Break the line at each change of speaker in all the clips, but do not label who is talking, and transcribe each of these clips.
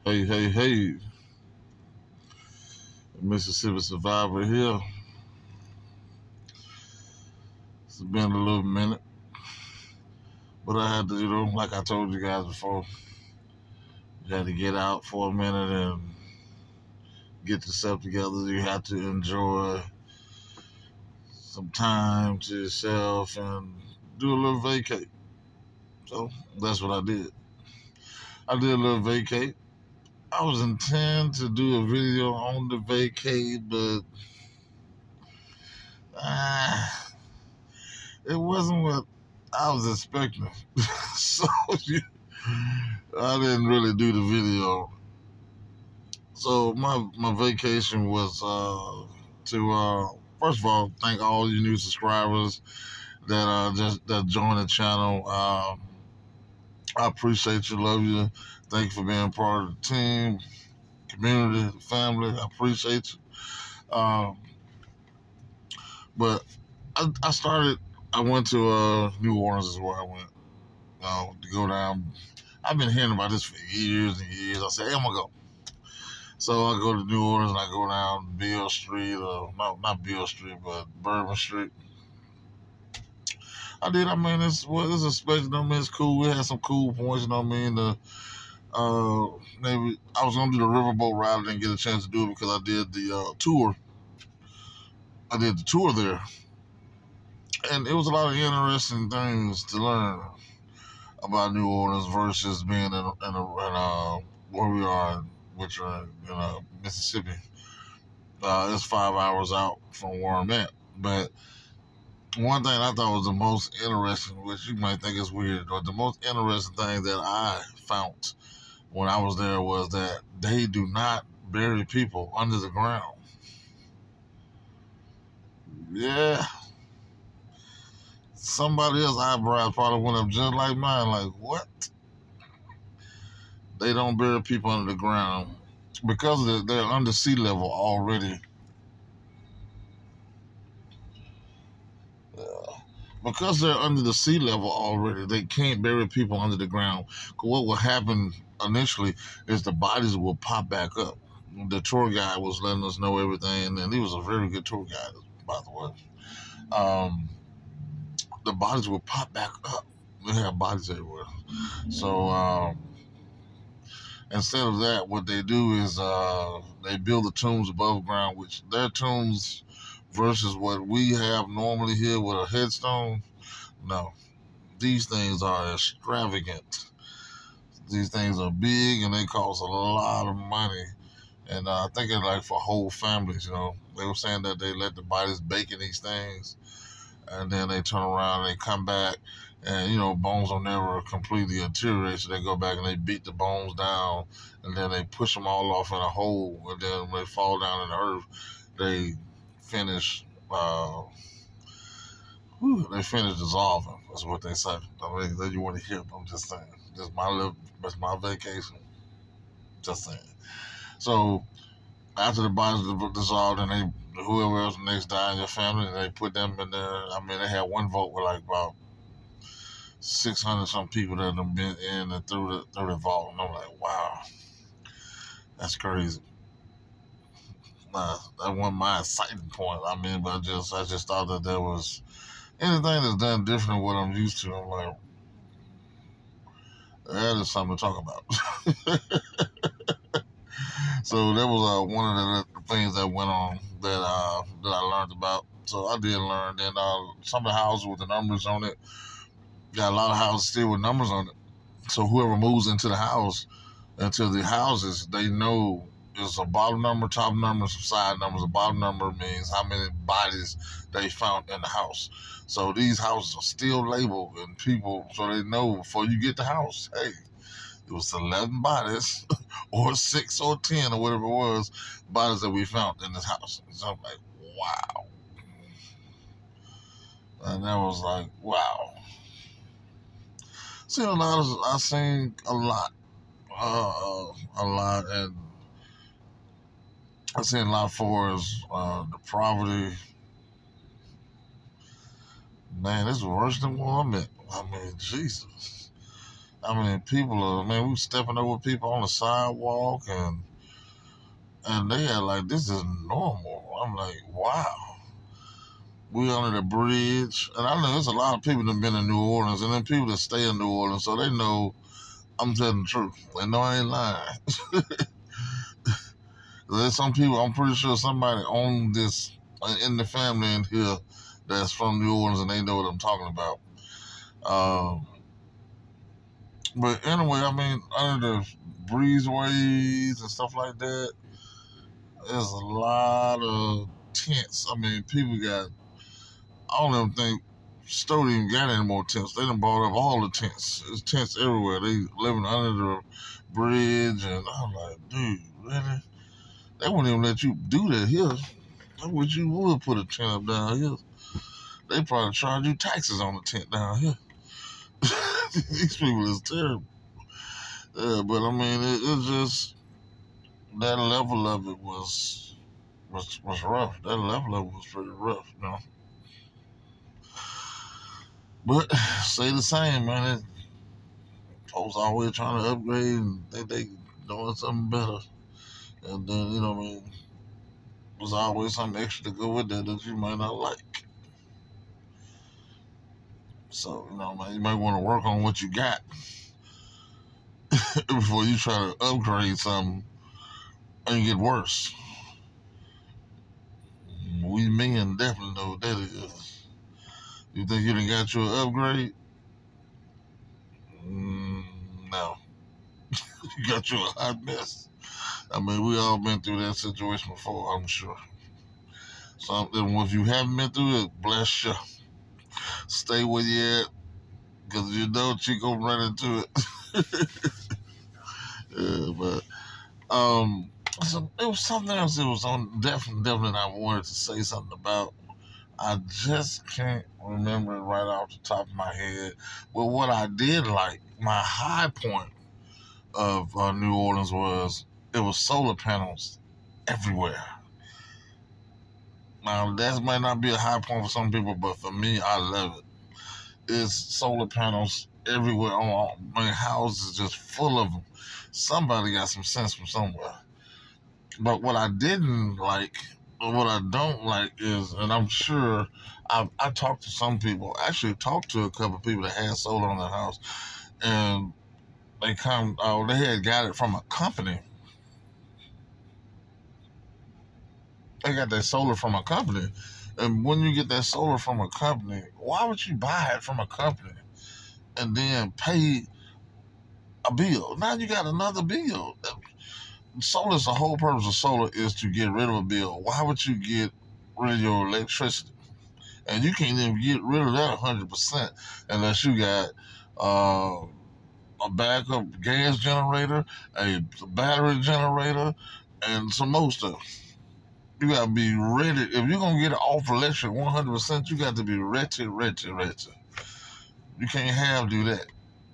Hey, hey, hey, Mississippi Survivor here. It's been a little minute, but I had to, like I told you guys before, you had to get out for a minute and get yourself together. You had to enjoy some time to yourself and do a little vacate. So that's what I did. I did a little vacate. I was intending to do a video on the vacate, but ah, it wasn't what I was expecting. So I didn't really do the video. So my vacation was to first of all thank all you new subscribers that just that joined the channel. I appreciate you, love you. Thank you for being part of the team, community, family. I appreciate you. But I started. I went to New Orleans is where I went to go down. I've been hearing about this for years and years. I said, hey, I'm gonna go. So I go to New Orleans and I go down Beale Street, not Beale Street, but Bourbon Street. I did. I mean, it's a special. I mean, it's cool. We had some cool points. You know what I mean? Maybe I was gonna do the riverboat ride. I didn't get a chance to do it because I did the tour. I did the tour there, and it was a lot of interesting things to learn about New Orleans versus being in where we are, which are in Mississippi. It's 5 hours out from where I'm at. But one thing I thought was the most interesting, which you might think is weird, but the most interesting thing that I found when I was there was that they do not bury people under the ground. Yeah. Somebody else's eyebrows probably went up just like mine. Like, what? They don't bury people under the ground because they're under sea level already. Because they're under the sea level already, they can't bury people under the ground. What will happen initially is the bodies will pop back up. The tour guide was letting us know everything, and he was a very good tour guide, by the way. The bodies will pop back up. They have bodies everywhere. So instead of that, what they do is they build the tombs above ground, which their tombs versus what we have normally here with a headstone. No, these things are extravagant. These things are big and they cost a lot of money. And I think it's like for whole families, They were saying that they let the bodies bake in these things and then they turn around and they come back and, bones will never completely deteriorate. So they go back and they beat the bones down and then they push them all off in a hole. And then when they fall down in the earth, they finish they finish dissolving. That's what they say. I mean, that you want to hear. I'm just saying. That's my vacation. Just saying. So after the bodies dissolved and whoever else next died in your family, they put them in there. I mean, they had one vote with like about 600 some people that have been in and through the vault, and I'm like, wow, that's crazy. That wasn't my exciting point. I mean, but I just thought that there was anything that's done different than what I'm used to. I'm like, that is something to talk about. So that was one of the things that went on that I learned about. So I did learn. Then some of the houses with the numbers on it, got a lot of houses still with numbers on it. So whoever moves into the house, into the houses, they know it's a bottom number, top number, some side numbers. A bottom number means how many bodies they found in the house. So these houses are still labeled, and people, so they know before you get the house, hey, it was 11 bodies, or 6 or 10 or whatever it was, bodies that we found in this house. So I'm like, wow. And that was like, wow. I've seen a lot, and I've seen a lot for us, the poverty. Man, it's worse than what I meant. I mean, Jesus. I mean, people are, man, we stepping over people on the sidewalk, and they are like, this is normal. I'm like, wow. We under the bridge, and I know there's a lot of people that have been in New Orleans, and then people that stay in New Orleans, so they know I'm telling the truth. They know I ain't lying. There's some people, I'm pretty sure somebody on this, in the family in here that's from New Orleans, and they know what I'm talking about. But anyway, I mean, under the breezeways and stuff like that, there's a lot of tents. I mean, people got, I don't even think Stone even got any more tents. They done bought up all the tents. There's tents everywhere. They living under the bridge, and I'm like, dude, really? They wouldn't even let you do that here. I wish you would put a tent up down here. They probably charge you taxes on the tent down here. These people is terrible. Yeah, but I mean, it's just that level of it was rough. That level of it was pretty rough, you know. But say the same, man. Folks always trying to upgrade and think they doing something better, and then you know what I mean. There's always something extra to go with that you might not like. So you know, man, you might want to work on what you got before you try to upgrade something and get worse. We men definitely know what that is. You think you done got you an upgrade? No. You got you a hot mess. I mean, we all been through that situation before, I'm sure. So if you haven't been through it, bless you. Stay where you at, because you know you gonna run into it. Yeah, but so it was something else. It was on definitely I wanted to say something about. I just can't remember it right off the top of my head. But what I did like, my high point of New Orleans was it was solar panels everywhere. Now that might not be a high point for some people, but for me, I love it. It's solar panels everywhere on all my houses, just full of them. Somebody got some sense from somewhere. But what I didn't like, or what I don't like is, and I'm sure I talked to some people, actually talked to a couple of people that had solar on their house, and they had got it from a company. They got that solar from a company. And when you get that solar from a company, why would you buy it from a company and then pay a bill? Now you got another bill. Solar's the whole purpose of solar is to get rid of a bill. Why would you get rid of your electricity? And you can't even get rid of that 100% unless you got a backup gas generator, a battery generator, and some more stuff. You gotta be ready. If you're gonna get it off electric 100%, you got to be ready. You can't do that.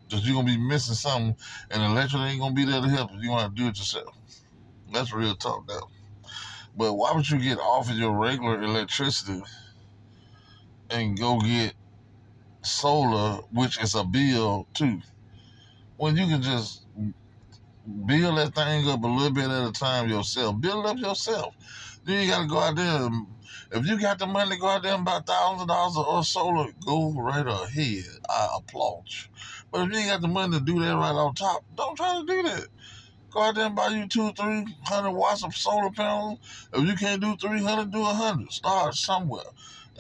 Because you're gonna be missing something, and electric ain't gonna be there to help you. You're gonna have to do it yourself. That's real talk, though. But why would you get off of your regular electricity and go get solar, which is a bill too, when you can just build that thing up a little bit at a time yourself? Build it up yourself. Then you gotta go out there. If you got the money to go out there and buy $1,000 of solar, go right ahead. I applaud you. But if you ain't got the money to do that right on top, don't try to do that. Go out there and buy you 200-300 watts of solar panels. If you can't do 300, do 100. Start somewhere.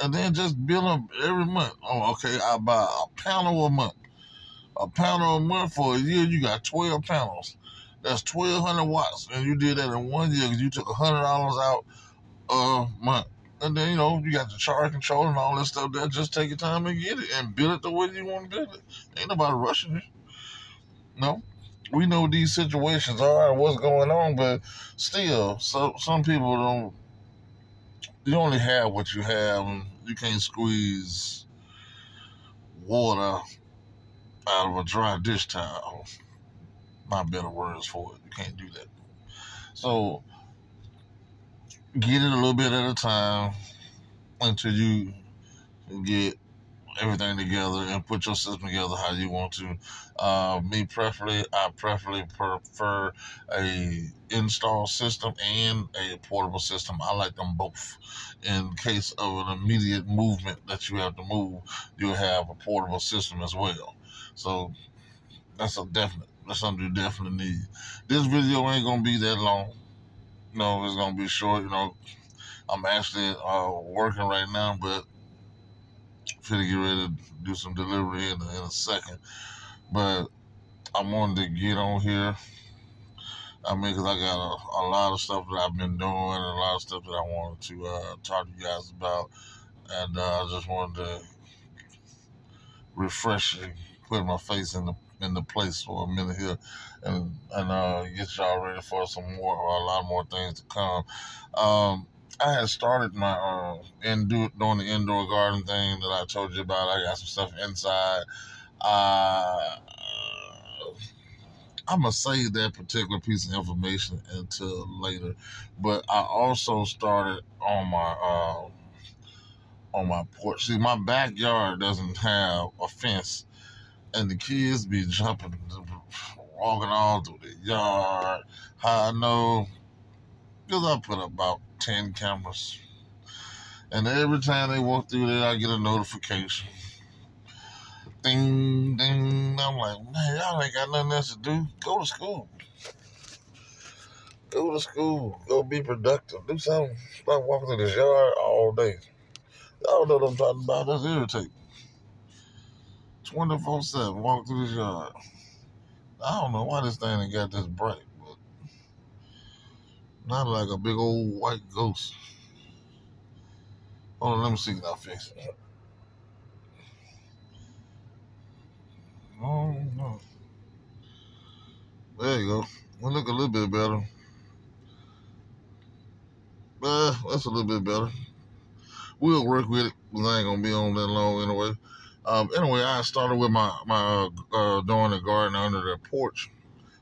And then just build them every month. Oh, okay, I buy a panel a month. A panel a month for a year, you got 12 panels. That's 1,200 watts. And you did that in 1 year because you took $100 out a month. And then, you got the charge control and all that stuff there. Just take your time and get it and build it the way you want to build it. Ain't nobody rushing you. No. We know these situations are what's going on, but still, so some people don't. You only have what you have. And you can't squeeze water out of a dry dish towel. Not better words for it. You can't do that. So get it a little bit at a time until you get everything together and put your system together how you want to. Me preferably, I preferably prefer a install system and a portable system. I like them both. In case of an immediate movement that you have to move, you'll have a portable system as well. So that's a definite. That's something you definitely need. This video ain't gonna be that long. No, it's gonna be short. I'm actually working right now, but finna get ready to do some delivery in a second. But I wanted to get on here. I mean, because I got a lot of stuff that I've been doing and a lot of stuff that I wanted to talk to you guys about. And I just wanted to refresh and put my face in the place for a minute here and get y'all ready for a lot more things to come. I had started my doing the indoor garden thing that I told you about. I got some stuff inside. I'm gonna save that particular piece of information until later. But I also started on my porch. See, my backyard doesn't have a fence, and the kids be jumping, walking all through the yard. How I know? Because I put up about 10 cameras. And every time they walk through there, I get a notification. Ding, ding. I'm like, man, y'all ain't got nothing else to do. Go to school. Go to school. Go be productive. Do something. Stop walking through this yard all day. Y'all know what I'm talking about. That's irritating. 24/7, walk through this yard. I don't know why this thing ain't got this bright, but not like a big old white ghost. Hold on, let me see if I fix it. Oh, no. There you go. We look a little bit better. That's a little bit better. We'll work with it, because I ain't going to be on that long anyway. Anyway, I started with my doing the garden under the porch,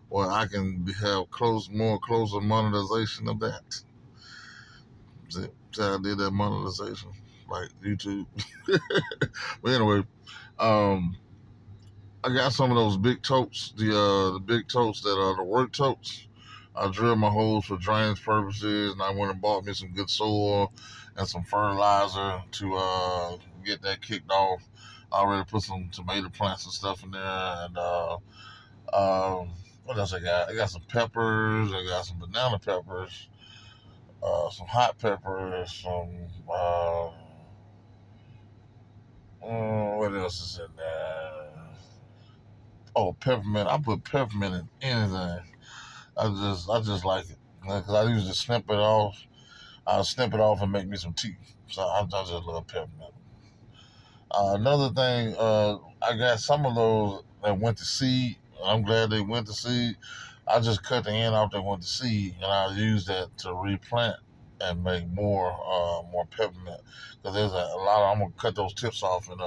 where I can have closer monetization of that. See, I did that monetization, like YouTube. But anyway, I got some of those big totes, the big totes that are the work totes. I drilled my holes for drainage purposes, and I went and bought me some good soil and some fertilizer to get that kicked off. I already put some tomato plants and stuff in there, and what else I got? I got some peppers. I got some banana peppers, some hot peppers, some what else is in there? Oh, peppermint. I put peppermint in anything. I just like it, because I usually snip it off. I'll snip it off and make me some tea. So I just love peppermint. Another thing, I got some of those that went to seed. I'm glad they went to seed. I just cut the end off that went to seed, and I use that to replant and make more peppermint. Because there's a lot. I'm gonna cut those tips off and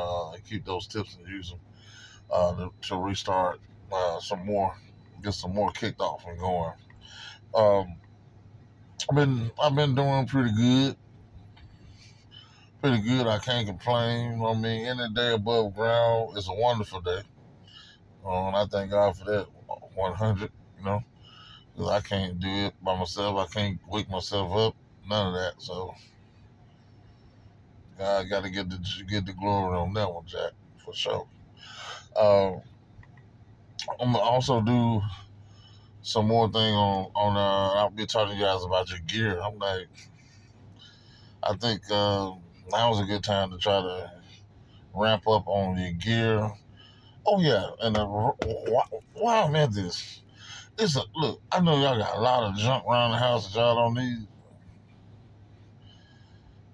keep those tips and use them to restart some more, get some more kicked off and going. I've been doing pretty good. Pretty good. I can't complain. I mean, any day above ground is a wonderful day. And I thank God for that. 100, because I can't do it by myself. I can't wake myself up. None of that. So God got to get the glory on that one, Jack, for sure. I'm gonna also do some more thing on I'll be talking to you guys about your gear. I'm like, I think now's a good time to try to ramp up on your gear. Oh yeah, and while I'm at this, look. I know y'all got a lot of junk around the house that y'all don't need.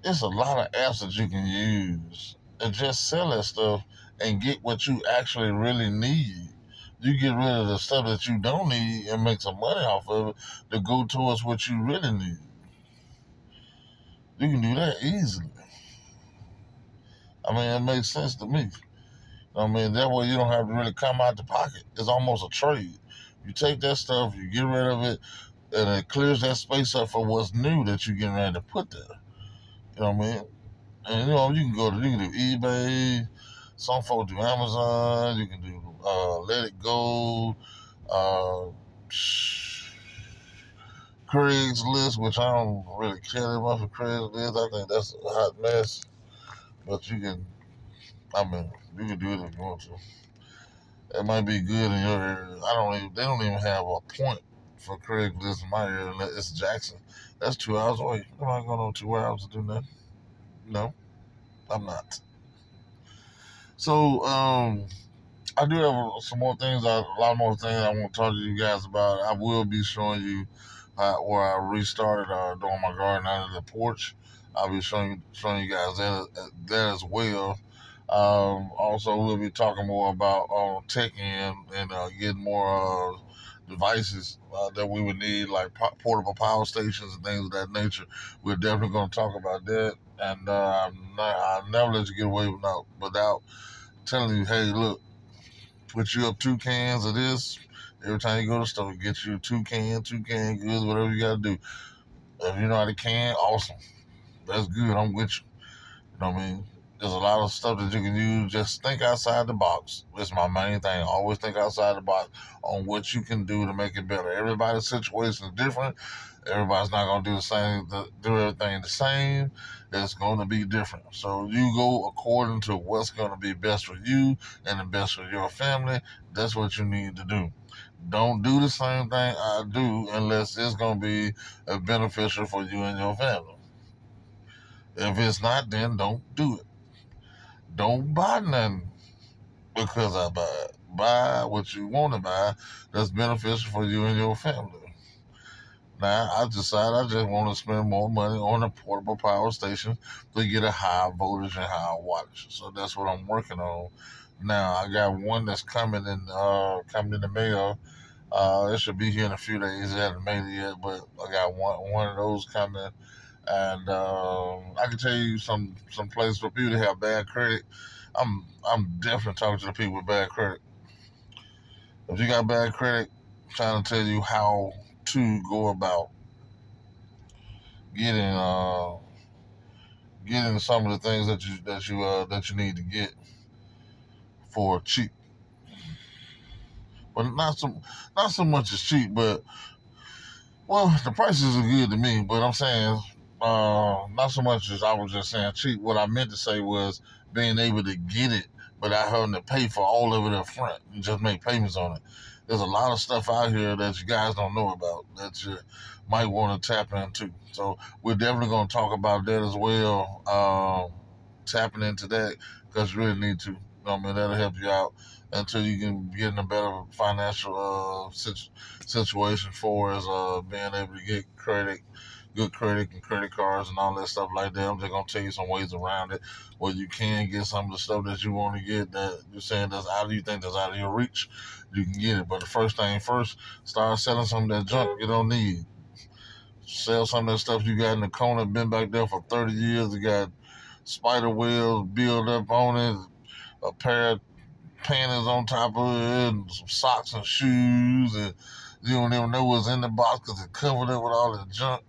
It's a lot of apps that you can use and just sell that stuff and get what you actually really need. You get rid of the stuff that you don't need and make some money off of it to go towards what you really need. You can do that easily. I mean, it makes sense to me. I mean, that way you don't have to really come out the pocket. It's almost a trade. You take that stuff, you get rid of it, and it clears that space up for what's new that you're getting ready to put there. You know what I mean? And you can do eBay, Some folks do Amazon. You can do Let It Go, uh, Craigslist, which I don't really care that much for Craigslist. I think that's a hot mess. But you can, I mean, you can do it if you want to. It might be good in your area. I don't even. They don't even have a point for Craigslist in my area. It's Jackson. That's 2 hours away. I'm not going on 2 hours to do nothing. No, I'm not. So, I do have some more things. A lot more things I want to talk to you guys about. I will be showing you where I restarted doing my garden under the porch. I'll be showing you guys that as well. Also, we'll be talking more about tech and getting more devices that we would need, like portable power stations and things of that nature. We're definitely going to talk about that. And I'll never let you get away without telling you, hey, look, put you up 2 cans of this. Every time you go to the store, get you two can goods, whatever you got to do. If you know how to can, awesome. That's good. I'm with you. You know what I mean? There's a lot of stuff that you can use. Just think outside the box. That's my main thing. Always think outside the box on what you can do to make it better. Everybody's situation is different. Everybody's not going to do everything the same. It's going to be different. So you go according to what's going to be best for you and the best for your family. That's what you need to do. Don't do the same thing I do unless it's going to be beneficial for you and your family. If it's not, then don't do it. Don't buy nothing because I buy it. Buy what you want to buy that's beneficial for you and your family. Now, I decided I just want to spend more money on a portable power station to get a high voltage and high wattage. So that's what I'm working on. Now, I got one that's coming in the mail. It should be here in a few days. It hasn't made it yet, but I got one of those coming. And I can tell you some places for people that have bad credit. I'm definitely talking to the people with bad credit. If you got bad credit, I'm trying to tell you how to go about getting some of the things that you need to get for cheap. But not so much as cheap, but well, the prices are good to me. But I'm saying not so much as I was just saying cheap. What I meant to say was being able to get it without having to pay for all of it up front. You just make payments on it. There's a lot of stuff out here that you guys don't know about that you might want to tap into. So we're definitely going to talk about that as well. Tapping into that because you really need to. That'll help you out until you can get in a better financial situation for us being able to get good credit and credit cards and all that stuff like that. I'm just gonna tell you some ways around it where you can get some of the stuff that you want to get that you're saying you think that's out of your reach. You can get it, but the first thing first, start selling some of that junk you don't need. Sell some of that stuff you got in the corner, been back there for 30 years. You got spider webs built up on it, a pair of panties on top of it, and some socks and shoes, and you don't even know what's in the box because it's covered up with all the junk.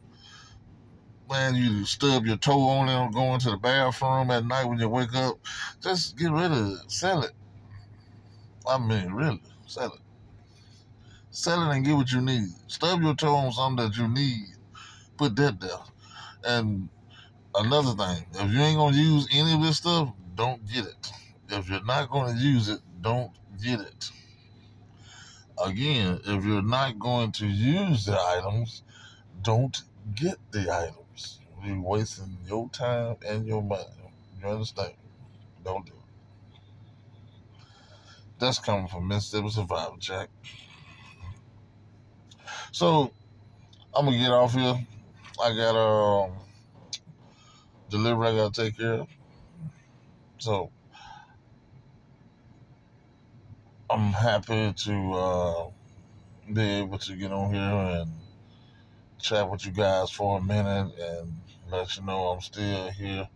Man, you stub your toe on it going to the bathroom at night when you wake up. Just get rid of it. Sell it. I mean, really, sell it. Sell it and get what you need. Stub your toe on something that you need. Put that there. And another thing, if you ain't going to use any of this stuff, don't get it. If you're not going to use it, don't get it. Again, if you're not going to use the items, don't get the items. You're wasting your time and your money. You understand? Don't do it. That's coming from Mississippi Survival Jack. So, I'm going to get off here. I got a delivery I got to take care of. So, I'm happy to be able to get on here and chat with you guys for a minute and let you know I'm still here.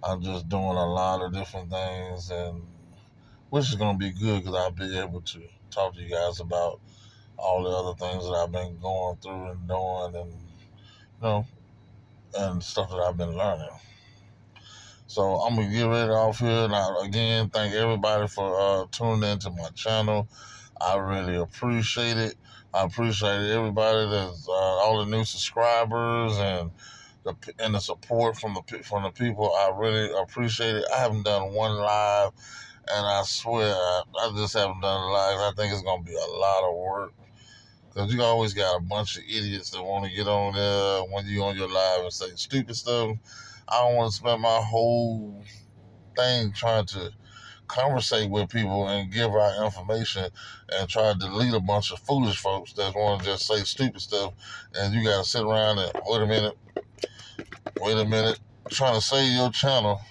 I'm just doing a lot of different things, and which is going to be good because I'll be able to talk to you guys about all the other things that I've been going through and doing, and and stuff that I've been learning. So I'm gonna get ready off here, and I again thank everybody for tuning into my channel. I really appreciate it. I appreciate everybody that's all the new subscribers and the support from the people. I really appreciate it. I haven't done one live, and I swear I just haven't done a live. I think it's gonna be a lot of work because you always got a bunch of idiots that want to get on there when you on your live and say stupid stuff. I don't want to spend my whole thing trying to conversate with people and give our information and try to delete a bunch of foolish folks that want to just say stupid stuff, and you got to sit around and wait a minute, trying to save your channel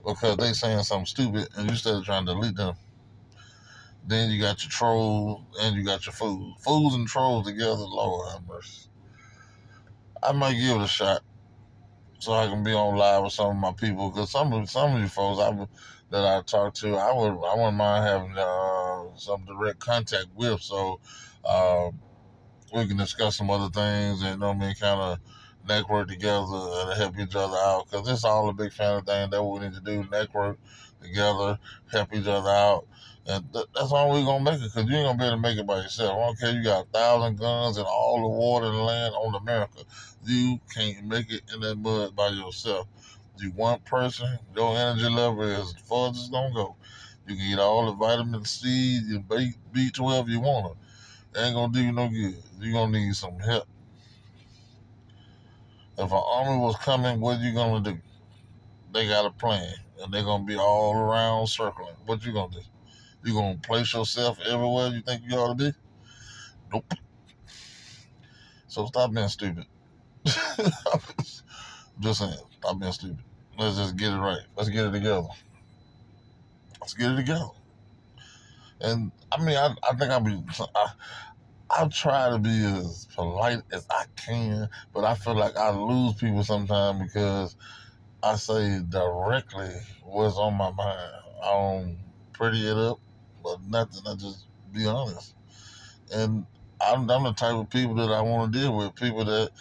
because they saying something stupid and you still trying to delete them. Then you got your trolls and you got your fools. Fools and trolls together, Lord have mercy. I might give it a shot so I can be on live with some of my people, because some of you folks that I talk to, I wouldn't mind having some direct contact with, so we can discuss some other things and kind of network together and help each other out, because it's all a big family thing that we need to do: network together, help each other out. And that's all we're going to make it, because you ain't going to be able to make it by yourself. I don't care, you got 1,000 guns and all the water and land on America. You can't make it in that mud by yourself. You one person, your energy level is as far as it's going to go. You can eat all the vitamin C, your B12 you want. It ain't going to do you no good. You're going to need some help. If an army was coming, what you going to do? They got a plan, and they're going to be all around circling. What you going to do? You gonna place yourself everywhere you think you ought to be? Nope. So stop being stupid. Just saying, stop being stupid. Let's just get it right. Let's get it together. Let's get it together. And I mean, I think I try to be as polite as I can, but I feel like I lose people sometimes because I say directly what's on my mind. I don't pretty it up, but nothing. I just be honest. And I'm the type of people that I want to deal with. People that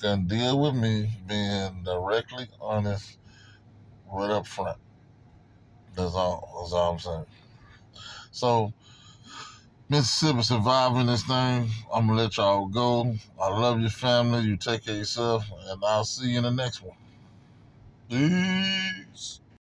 can deal with me being directly honest, right up front. That's all I'm saying. So, Mississippi surviving this thing. I'm going to let y'all go. I love your family. You take care of yourself. And I'll see you in the next one. Peace.